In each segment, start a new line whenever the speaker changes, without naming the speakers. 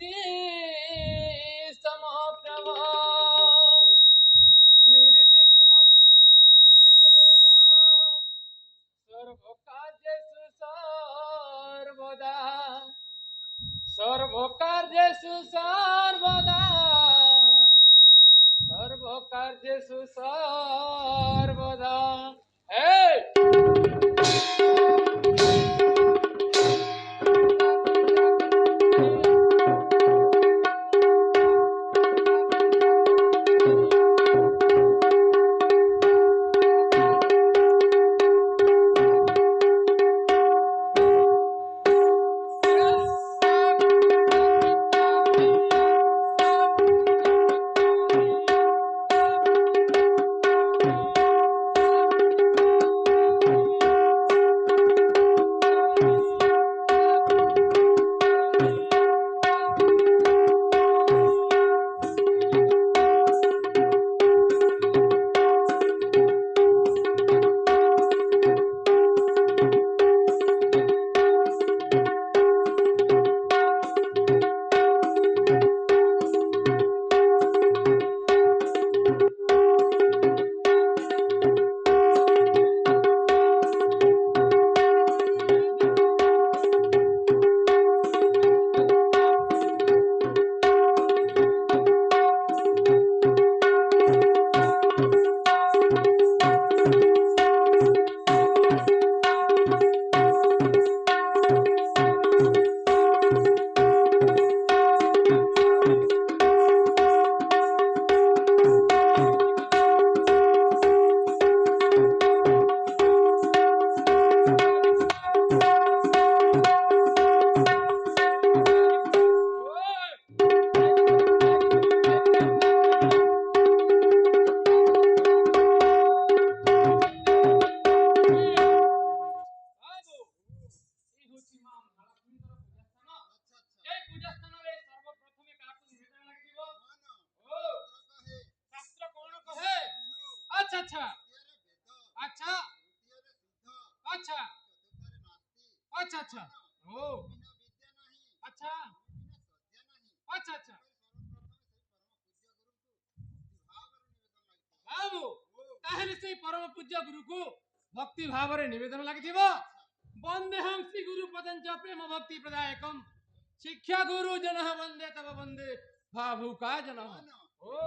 ज्योति समप्रभा निर्विघ्नं कुरु मे देव सर्वकार्येषु सर्वदा सर्वकार्येषु सर्वदा सर्वकार्येषु सर्वदा हे अच्छा अच्छा अच्छा अच्छा अच्छा ओ अच्छा अच्छा अच्छा बाबू ताहेले से परम पूज्य गुरु को भक्ति भाव रे निवेदन लागिथिबो वंदेहं श्री गुरु पदंच प्रेम भक्ति प्रदायकम शिक्षा गुरु जन वंदे तब वंदे भावुका जन ओ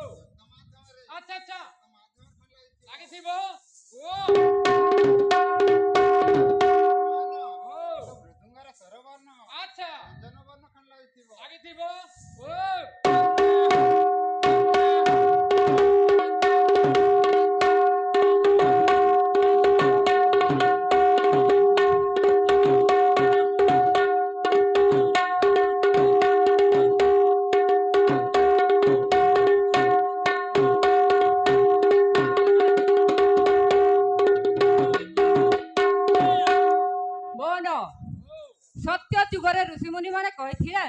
अच्छा अच्छा लागिथिबो ओ
मृदुंगार सरवर्ण
अच्छा
जनवर्ण खन
लागिथिबो ओ
सत्य जुगरे ऋषिमुनि माने कहिथिले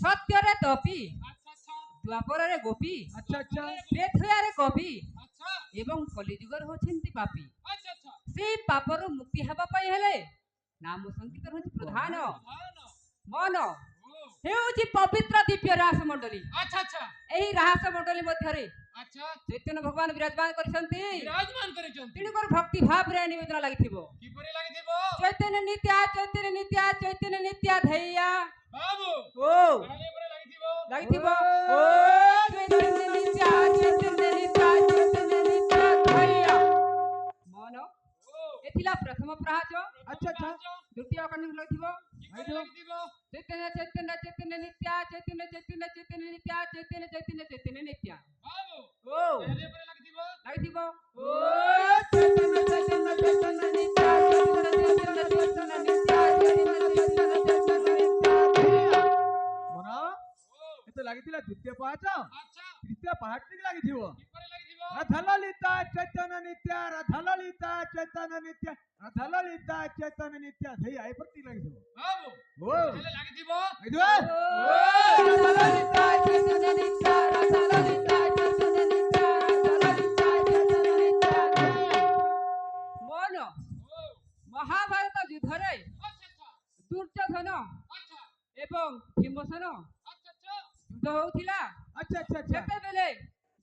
सत्य रे तपी द्वापर रे गोपी
अच्छा अच्छा
प्रेथया रे कवि
अच्छा
एवं कलिजुगर होछिंती पापी
अच्छा अच्छा
से पापरु मुक्ति हेबा पई हेले नाम संकीर्तन होछि प्रधान मन हेउछि पवित्र दिव्य रास मंडली
अच्छा अच्छा
एही रास मंडली मध्यरे
अच्छा
चैतन्य भगवान विराजमान करिसंती
विराजमान करिसंती
तिणकर भक्ति भाव रे निवेदन लागिथिबो
की परि लागिथिबो
चैतन्य नित्या चैतन्य नित्या चैतन्य नित्या धैया
बाबू
ओ
काले परि लागिथिबो
लागिथिबो ओ चैतन्य नित्या चैतन्य नित्या चैतन्य नित्या धैया मन एथिला प्रथम प्रहाच
अच्छा अच्छा
द्वितीय कन्या लागिथिबो
लागिथिबो
चैतन्य चैतन्य चैतन्य नित्या चैतन्य चैतन्य चैतन्य नित्या चैतन्य चैतन्य चैतन्य नित्या
बाबू
ओ
काले परि लागिथिबो
लागिथिबो ओ चैतन्य चैतन्य चैतन्य नित्या चैतन्य चैतन्य नित्या चैतन्य चैतन्य नित्या
मन एते लागितिला द्वितीय पहाच
अच्छा
तृतीय पहाच टिक लागिथिबो
की परि लागिथिबो
रथललिता चैतन्य नित्य रथललिता चैतन्य नित्य रथललिता चैतन्य नित्य धैया ए प्रति लागिथिबो
बाबू
ओ
काले लागिथिबो
लागिथिबो
ओ रथललिता चैतन्य नित्या रथललिता चैतन्य नित्या रथललिता चैतन्य नित्या मन महाभारत युद्धरे
अच्छा अच्छा
दुर्योधन
अच्छा
एवं भीमसेन ଯୁଦ୍ଧ ହଉଥିଲା
ଆଚ୍ଛା ଆଚ୍ଛା ଆଚ୍ଛା
ସେତେବେଳେ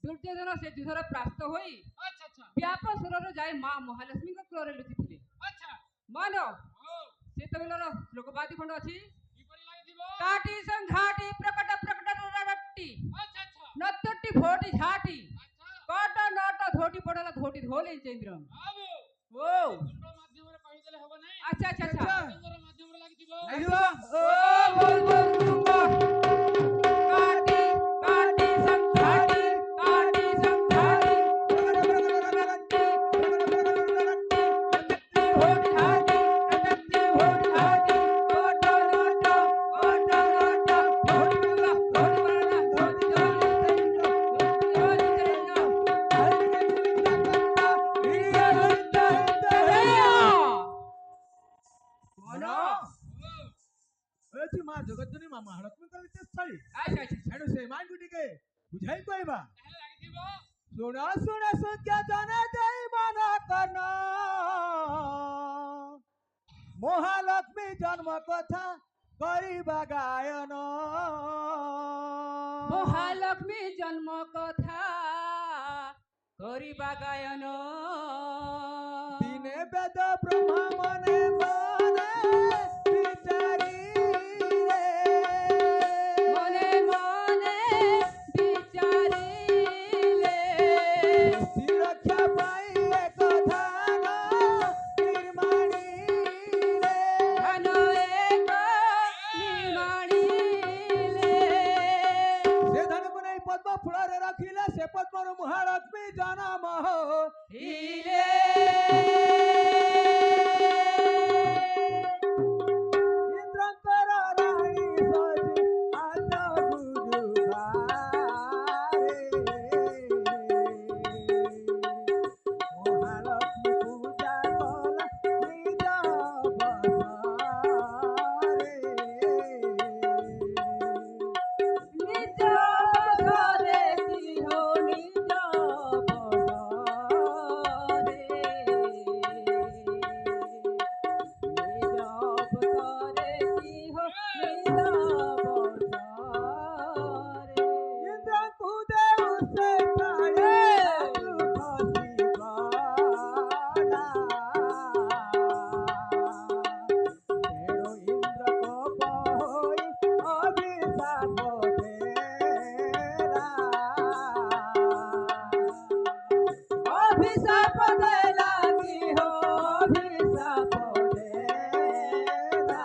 ଦୁର୍ଯ୍ୟୋଧନ ସେ ଯୁଦ୍ଧରେ ପ୍ରାସ୍ତ ହୋଇ
ଆଚ୍ଛା ଆଚ୍ଛା
ବ୍ୟାପସୁରରୁ ଯାଇ ମା ମହାଲକ୍ଷ୍ମୀଙ୍କ କୂଳରେ ଲୁଚିଥିଲେ
ଆଚ୍ଛା
ମାନ
ଓ
ସେତେବେଳର ଶ୍ଲୋକବାଦୀ ଖଣ୍ଡ ଅଛି
କିପରି ଲାଗିଥିବ
କାଟି ସଂଘାଟି ପ୍ରକଟ ପ୍ରକଟ ରଟି
ଆଚ୍ଛା ଆଚ୍ଛା
ନତଟି ଭୋଟି ଝାଟି
ଆଚ୍ଛା
କଟ ନଟ ଧୋଟି ପଡଲା ଧୋଟି ଧୋଲେ ଚନ୍ଦ୍ର
ବାବୁ
ଓ
ତୁଣ୍ଡ ମାଧ୍ୟମରେ କହିଦେଲେ ହବ ନାହିଁ
ଆଚ୍ଛା ଆଚ୍ଛା ଆଚ୍ଛା
ତୁଣ୍ଡର ମାଧ୍ୟମରେ ଲାଗିଥିବ
ଲାଗିବ
ଓ ବୋଲ ବୋଲ ରୁପା କାଟି କାଟି ସଂଘାଟି କାଟି ସଂଘାଟି ଭୋଟି ଝାଟି ନତଟି ଭୋଟି ଝାଟି କଟ ନଟ ଧୋଟି ପଡଲା ଧୋଟି ଧୋଲେ
ମନ ଏଠି ମା ଜଗତଜନୀ ମା ମହାଲକ୍ଷ୍ମୀଙ୍କ ବିଦ୍ୟାସ୍ଥଳୀ
ଆଚ୍ଛା ଆଚ୍ଛା
ତେଣୁ ସେ ମାଙ୍କୁ ଟିକେ ବୁଝାଇ କହିବା
ତାହେଲେ ଲାଗିଥିବ
ଶୁଣ ଶୁଣ ସତ୍ୟ ଜନ ଦେଇ ମନ କନ ମହାଲକ୍ଷ୍ମୀ ଜନ୍ମ କଥା କରିବା ଗାୟନ
ମହାଲକ୍ଷ୍ମୀ ଜନ୍ମ କଥା କରିବା ଗାୟନ
ଦିନେ ବେଦ ବ୍ରହ୍ମା ମନେ ମନେ ବିଚାରିଲେ
ମନେ ମନେ ବିଚାରିଲେ
ସୃଷ୍ଟି ରକ୍ଷା ପାଇଁ ଏକ ଧାନ ନିର୍ମାଣିଲେ
ଧାନ ଏକ ନିମାଣିଲେ
ସେ ଧାନକୁ ନେଇ ପଦ୍ମ ଫୁଳରେ ରଖିଲେ ସେ ପଦ୍ମରୁ ମହାଲକ୍ଷ୍ମୀ ଜନମ
ହିଲେ
ଇନ୍ଦ୍ରଙ୍କର ରାଣୀ ସଜି ହାତ ଗୁରୁବାରେ ମହାଲକ୍ଷ୍ମୀ ପୂଜା କଲା ନିଜ ବସରେ
ନିଜ ବସରେ ସିଂହ ନିଜ ବସରେ ନିଜ ବସରେ ସିଂହ ନିଜ ବସରେ
ଇନ୍ଦ୍ରଙ୍କୁ ଦେଉ ସେ ଥାଏ ଖସି ଗଲା ତେଣୁ ଇନ୍ଦ୍ର କୋପ ହୋଇ ଅଭିଶାପ ଦେଲା
ଅଭିଶାପ ଦେଲା ସିଂହ ଅଭିଶାପ ଦେଲା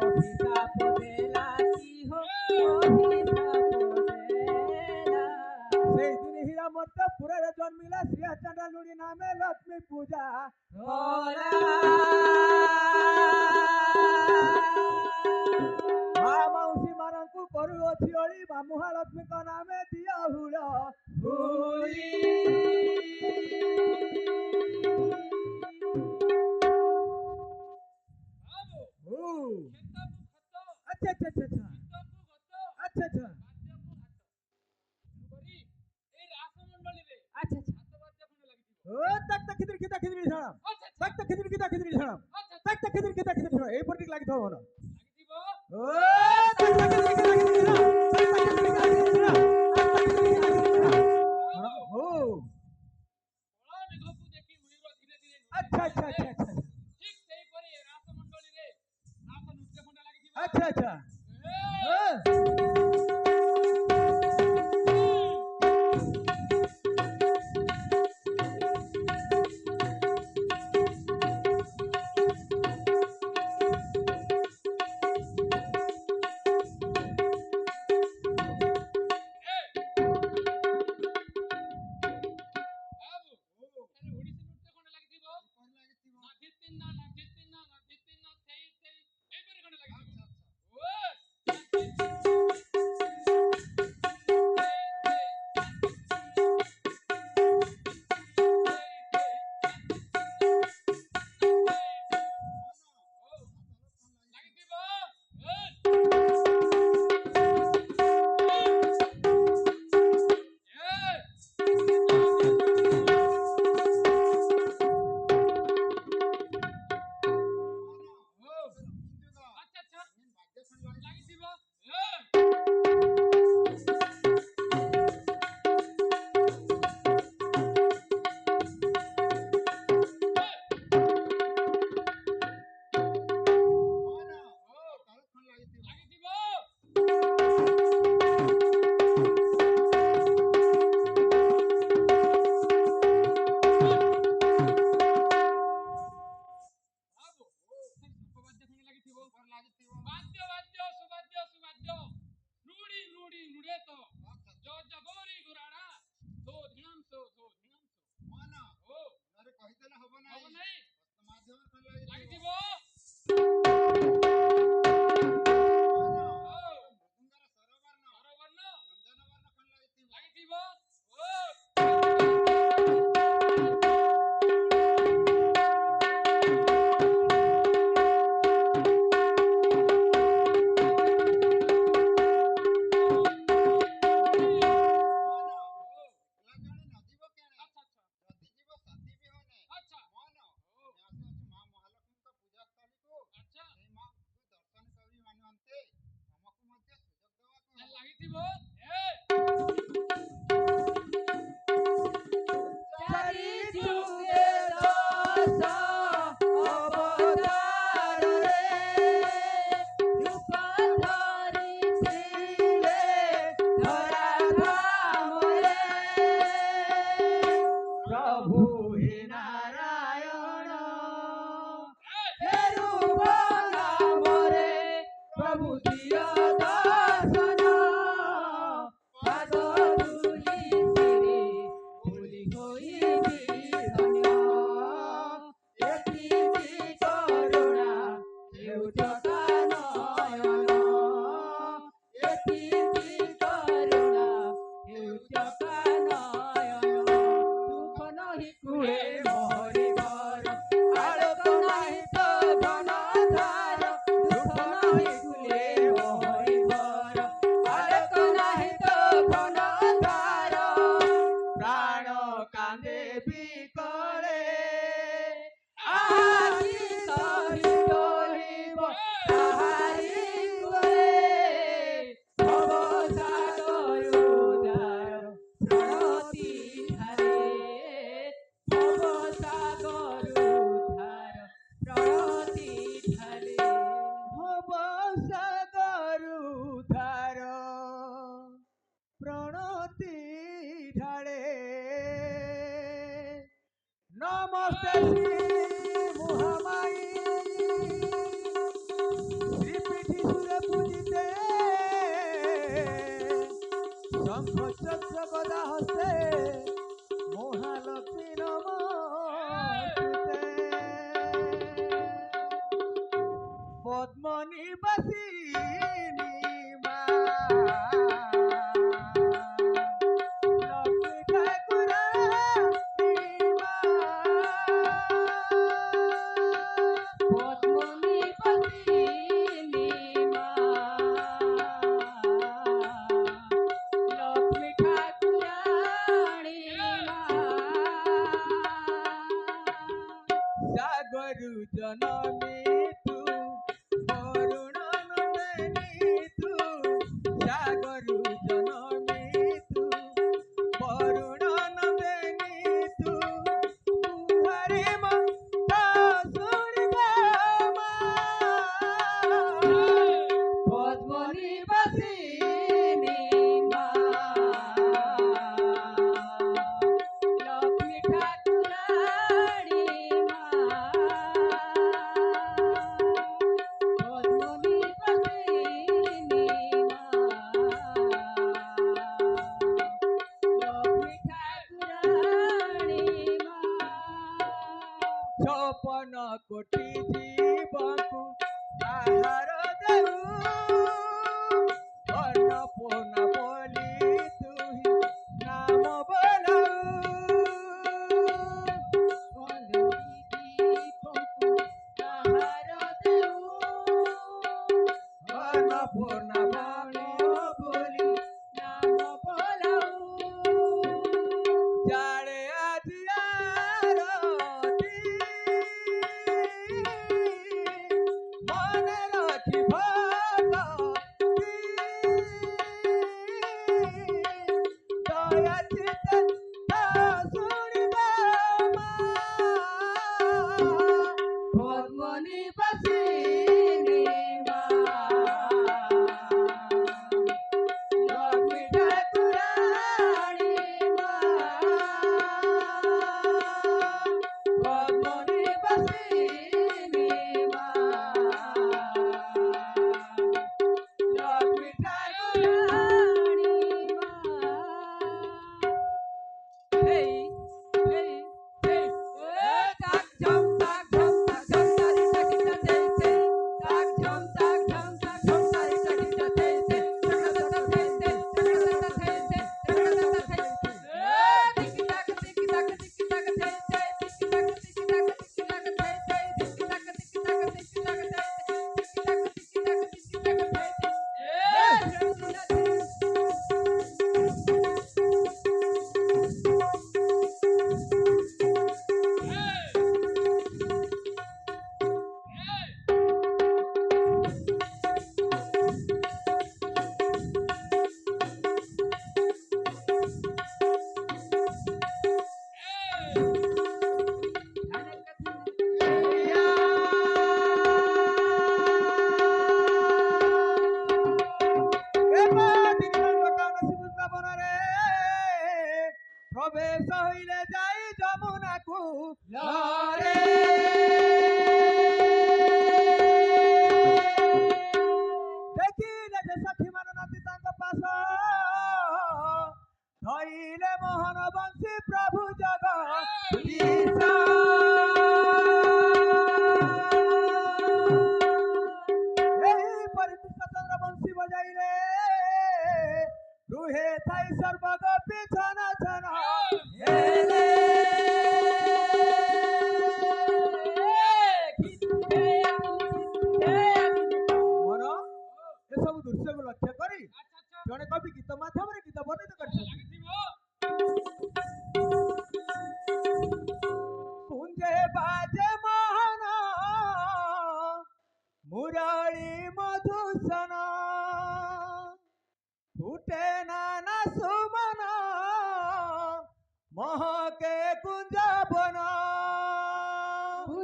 ଅଭିଶାପ ଦେଲା ସିଂହ ଅଭିଶାପ ଦେଲା
ସେଇଦିନ ହୀରା ମର୍ତ୍ତ ପୁରରେ ଜନ୍ମିଲା ଶ୍ରୀଆ ଚାଣ୍ଡାଲୁଣି ନାମେ ଲକ୍ଷ୍ମୀ ପୂଜା
କଲା
ମା ମାଉସୀ ମାନଙ୍କୁ କରୁଅଛି ଅଳି ମା ମହାଲକ୍ଷ୍ମୀଙ୍କ ନାମେ ଦିଅ ହୁଳ
ହୁଳି
ବାବୁ
ହୁ
କ୍ଷେତକୁ ଖତ
ଆଚ୍ଛା ଆଚ୍ଛା ଆଚ୍ଛା
ଗୀତକୁ ଗତ
ଆଚ୍ଛା ଆଚ୍ଛା
ବାଦ୍ୟକୁ ହାତ ତେଣୁକରି ଏଇ ରାସମଣ୍ଡଳୀରେ
ଆଚ୍ଛା ଆଚ୍ଛା
ହାତ ବାଦ୍ୟ ଖଣ୍ଡ ଲାଗିଥିବ
ଓ ତାକ୍ ତାକ୍ ଖିଦିରି ଖିଦା ଖିଦିରି ଝାଡ଼ାମ
ଆଚ୍ଛା ଆଚ୍ଛା
ତାକ୍ ତାକ୍ ଖିଦିରି ଖିଦା ଖିଦିରି ଝାଡ଼ାମ
ଆଚ୍ଛା
ତାକ୍ ତାକ୍ ଖିଦିରି ଖିଦା ଖିଦିରି ଝାଡ଼ାମ ଏଇପରି ଟିକେ ଲାଗିଥିବ ମନ
ଲାଗିଥିବ
ଓ ତାକ୍ ତାକ୍ ଖିଦିରି ଖିଦା ଖିଦିରି ଝାଡ଼ାମ ତାକ୍ ତାକ୍ ଖିଦିରି ଖିଦା ଖିଦିରି ଝାଡ଼ାମ
ବାବୁ
ହଉ
କଳା ମେଘକୁ ଦେଖି ମୟୂର ଧୀରେ ଧୀରେ
ଆଚ୍ଛା ଆଚ୍ଛା ଆଚ୍ଛା ଆଚ୍ଛା
ଠିକ ସେହିପରି ଏ ରାସମଣ୍ଡଳୀରେ ରାସ ନୃତ୍ୟ ଖଣ୍ଡ ଲାଗିଥିବ
ଆଚ୍ଛା ଆଚ୍ଛା
ଏ,
ଏ
ବାବୁ ତାହେଲେ ଓଡ଼ିଶୀ ନୃତ୍ୟ ଖଣ୍ଡ ଲାଗିଥିବ ନା ଧିତ୍
ବୁଦ୍ଧିର ଦର୍ଶନ ପାଦ ଧୂଳିସିରେ ଭୁଲି ହୋଇବି ଧନ୍ୟ ଏତିକି କରୁଣା ହେଉଛ କାନୟନ ଏତିକି କରୁଣା ହେଉଛ କାନୟନ ଦୁଃଖ ନାହିଁ କୁଳେ ମୋରି ଘର ଆଲୋକ ନାହିଁ ତ ଘନ ଧାର ଦୁଃଖ ନାହିଁ କୁଳେ ମୋରି ଘର ଆଲୋକ ନାହିଁ ତ ଘନ ଧାର ପ୍ରାଣ କାନ୍ଦେ ବିକଳେ ଆଜି ସହି ଟଳିବ ତାହାରି କୁଳେ ଭବ ସାଗର ଉଦ୍ଧାର ପ୍ରଣତି ଧାରେ ଭବ ସାଗର ଉଦ୍ଧାର ପ୍ରଣତି ଧାରେ ଭବ ସାଗର ଉଦ୍ଧାର প্রণতি ঢাড়ে নমস্তে শ্রী মহামাই শ্রী পিঠি সুরে পূজিতে শঙ্খ চক্র গদা হস্তে মহালক্ষ্মী নমস্তুতে পদ্ম নিবাসিনী মা লক্ষ্মী ঠাকুরানী মা
পদ্মনি পদ্মিনী মা লক্ষ্মী ঠাকুরানী মা
সাগরু জননী তু বরুণ নন্দনী তু সাগরু জননী তু বরুণ নন্দনী তু তুহারে মা শুনিবা মা
পদ্মনি বাসিনী মা লক্ষ্মী ঠাকুরানী মা পদ্মনি বাসিনী মা লক্ষ্মী ঠাকুরানী মা
ছপন কোটি জীবকু আহার দেউ অন্নপূর্ণ বলি তুহি নাম বলাউ অন্নপূর্ণ বলি বলি যারে আজি আরতি মনে রাখি ভগতি দয়া চিত্তে তা শুনিবা মা
পদ্মনি বাসিনী মা
লক্ষ্মী ঠাকুরানী মা পদ্মনি বাসিনী মা লক্ষ্মী ঠাকুরানী
হেই হেই হেই এ তাক ঝম তাক ঝম তাক ঝম তারি তাকিটা তেই তেই তাক ঝম তাক ঝম তাক ঝম তারি তাকিটা তেই তেই তাকটা তেই তেই তাকটা তেই তেই তাকটা তেই তেই এ তিকি তাক তেই তেই তিকি তাক তেই তেই তিকি তাক তেই তেই তিকি তাক তেই তেই এ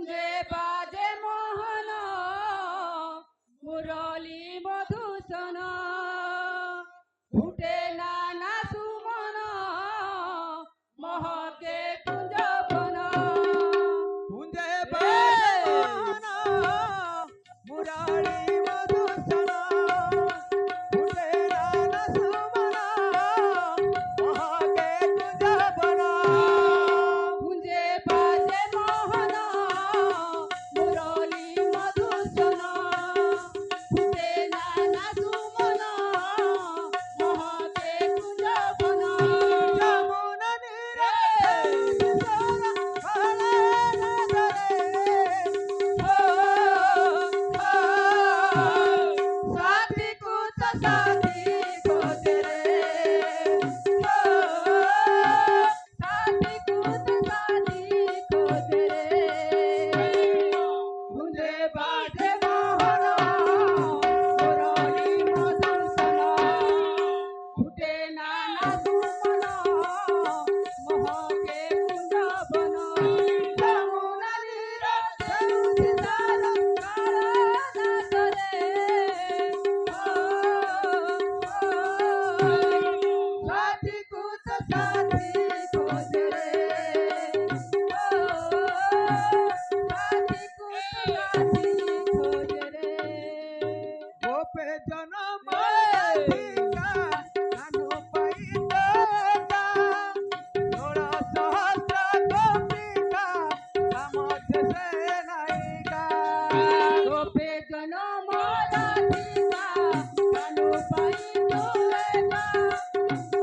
कुंजे बाजे मोहन मुरली मधुसन फुटे नाना सुमन महके कुंज बन
कुंजे बाजन मुरली मधुसन फुटे नाना सुमन महके कुंज बन
कुंजे बाजे मोहन मुरली मधुसन फुटे नाना सुमन महके कुंज बन
यमुना नीरे सोना काले
साथी को तो साथी खोज रे साथी को तो साथी खोज रे मुझे बाजे मोहन मुरली मधुसन फुटे नाना सुमन महके कुंज बन यमुना नीरे सेउति तार काला नाच रे साथी को तो साथी खोज रे साथी को तो साथी खोज रे
गोपे जनम अधिका अनु पैदा 16 सहस्र गोपिका सामर्थ्य से नायिका
गोपे जनम राधिका कानु पाई तोरेका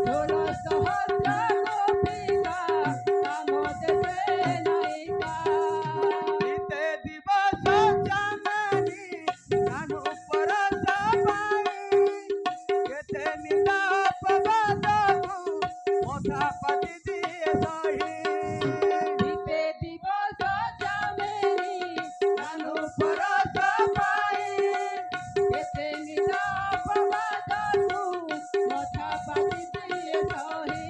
16 सहस्र गोपिका कामोद से नायिका
बीते दिवस जामनी अनु परस पाई केते निदा पवदनु मोथा पति दिए सही
बीते दिवस जामेरी कानु परस पाई केते निदा पवदनु मथा पाति दिए सही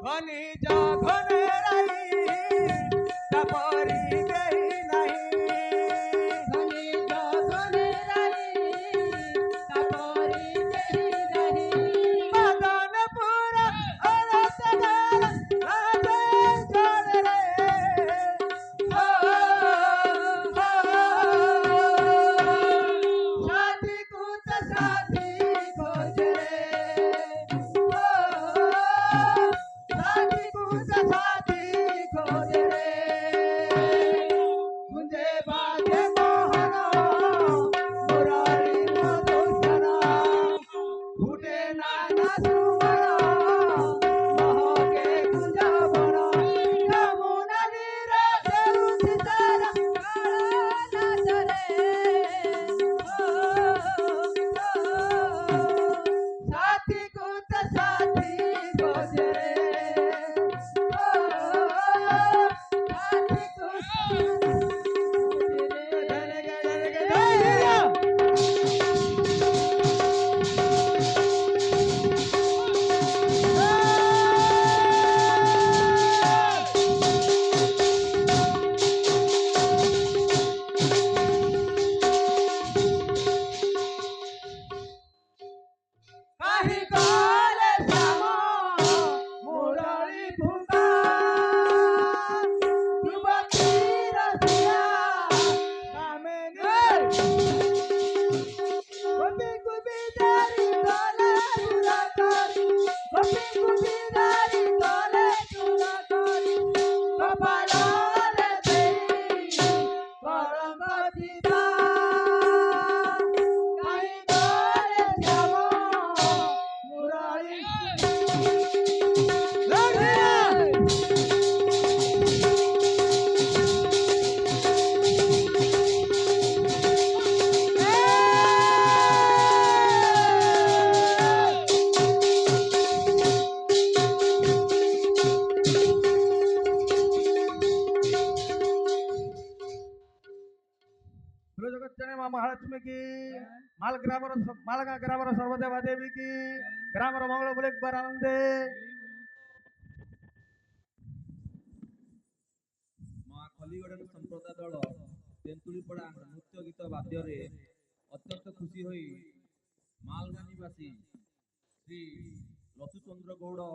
घनी जघन रही तपरी गई नहीं
धनी जगने रही तपोरी देही रही
मदनपुर औरत घर राजे जोड़ रे
साथी को तो साथी खोज रे साथी को तो साथी खोज रे मुझे बाजे मोहन मुरली मधुसन फुटे नाना सुमन महके कुंज बन यमुना नीरे सेउति तार काला नाच रे साथी को तो साथी खोज रे साथी को काही काले श्याम मुरली भुंगा युवती रसिया
गोपी कुबीदारी तोले दुराकारी
गोपी कुबीदारी तोले चुराकारी कपालाले देई करम दिदा काही काले श्याम मुरली
बोलो जगत जननी माँ महालक्ष्मी की मालगा ग्रामर सर्वदेवा देवी की ग्रामर मंगल बोले एक बार आनंदे
ଖଲିଗଡ଼ ସମ୍ପ୍ରଦାୟ ଦଳ ତେନ୍ତୁଳିପଡ଼ା ନୃତ୍ୟ ଗୀତ ବାଦ୍ୟରେ ଅତ୍ୟନ୍ତ ଖୁସି ହୋଇ ମାଲଗାନିବାସୀ ଶ୍ରୀ ଲଛୁଚନ୍ଦ୍ର ଗୌଡ଼